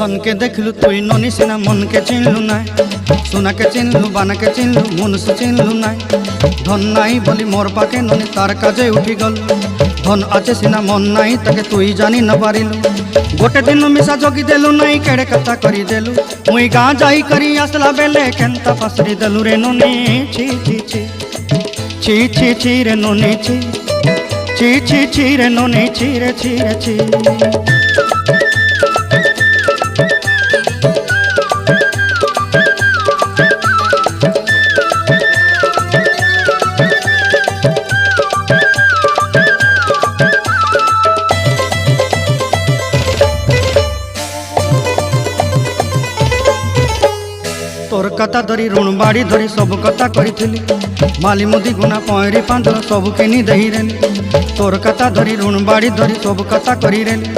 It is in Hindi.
धन के देखलु तुई ननी सिना मन के चिन्हलु ना सोना के चिन्हलु बाना के चिन्हलु मनुष्य चिन्हलु ना धन नाई बोली मोर पाके ननी तार काजे उठी गल धन आचे सिना मन नाई ताके तुई जानी न पारिलु गोटे दिन मिसा जगी देलु नाई केड़े कथा करी देलु मुई गाँ जाई करी आसला बेले केंता फासरी देलु रे ननी छी छी छी छी छी छी रे ननी छी छी छी छी रे ननी छी रे छी रे छी। तोर कथा धरी ऋण बाड़ी धरी सब कथा करी माली मुदी गुना पहरी पांदर सब किनी दही रेली तोर कथा धरी ऋण बाड़ी धरी सब कथा करी रेली।